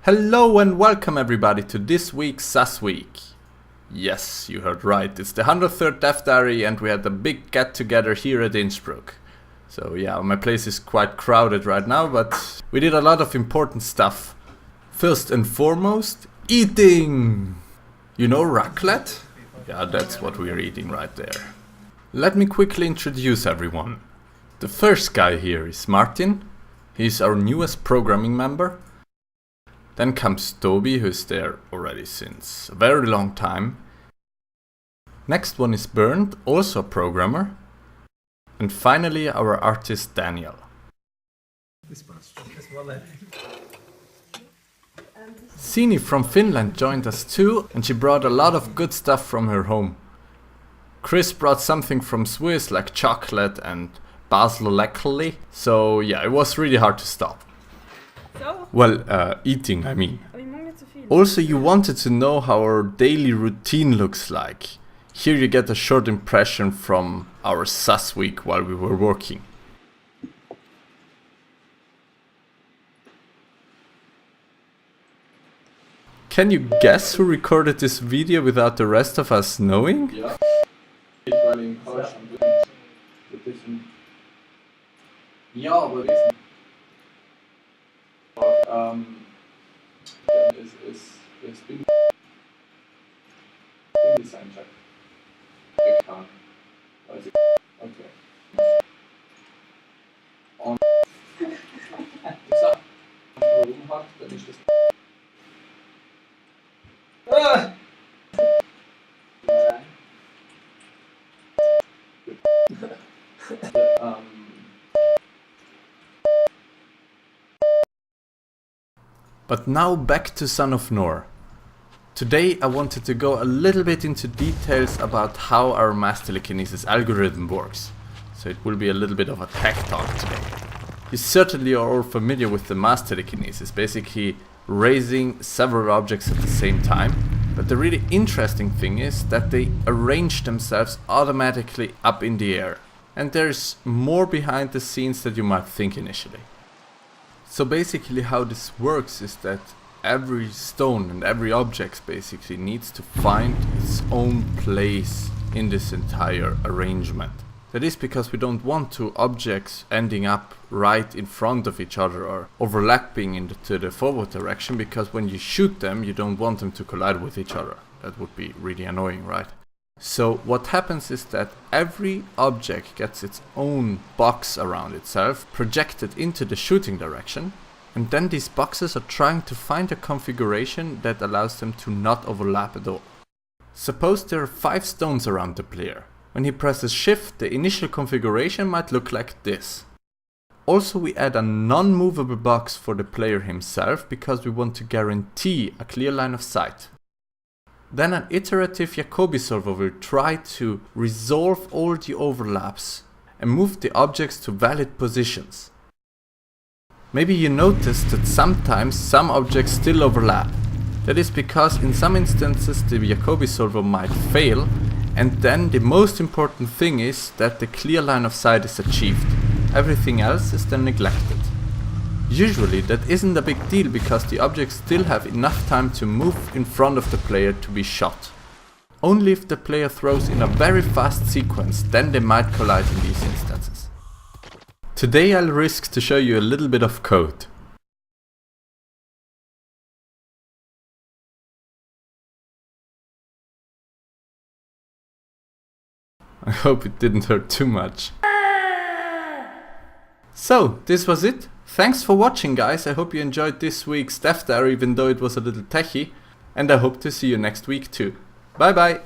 Hello and welcome everybody to this week's SAS Week. Yes, you heard right, it's the 103rd SASDiary and we had a big get together here at Innsbruck. So yeah, my place is quite crowded right now, but we did a lot of important stuff. First and foremost, eating! You know raclette? Yeah, that's what we're eating right there. Let me quickly introduce everyone. The first guy here is Martin. He's our newest programming member. Then comes Toby, who's there already since a very long time. Next one is Bernd, also a programmer. And finally our artist Daniel. Sini from Finland joined us too, and she brought a lot of good stuff from her home. Chris brought something from Swiss like chocolate and basil leckli, so yeah, it was really hard to stop. Well, eating, I mean. Also, you wanted to know how our daily routine looks like. Here you get a short impression from our SAS week while we were working. Can you guess who recorded this video without the rest of us knowing? Ja, aber es bin Design Check. Bekannt. Also, okay. Und warum hat, dann ist das. But now back to Son of Nor. Today I wanted to go a little bit into details about how our mass telekinesis algorithm works. So it will be a little bit of a tech talk today. You certainly are all familiar with the mass telekinesis, basically raising several objects at the same time. But the really interesting thing is that they arrange themselves automatically up in the air. And there's more behind the scenes than you might think initially. So basically how this works is that every stone and every object basically needs to find its own place in this entire arrangement. That is because we don't want two objects ending up right in front of each other or overlapping into the forward direction, because when you shoot them you don't want them to collide with each other. That would be really annoying, right? So what happens is that every object gets its own box around itself projected into the shooting direction, and then these boxes are trying to find a configuration that allows them to not overlap at all. Suppose there are 5 stones around the player. When he presses shift, the initial configuration might look like this. Also, we add a non-movable box for the player himself because we want to guarantee a clear line of sight. Then an iterative Jacobi solver will try to resolve all the overlaps and move the objects to valid positions. Maybe you noticed that sometimes some objects still overlap. That is because in some instances the Jacobi solver might fail, and then the most important thing is that the clear line of sight is achieved. Everything else is then neglected. Usually that isn't a big deal because the objects still have enough time to move in front of the player to be shot. Only if the player throws in a very fast sequence, then they might collide in these instances. Today I'll risk to show you a little bit of code. I hope it didn't hurt too much. So, this was it. Thanks for watching, guys. I hope you enjoyed this week's SASDiary, even though it was a little techy. And I hope to see you next week too. Bye bye!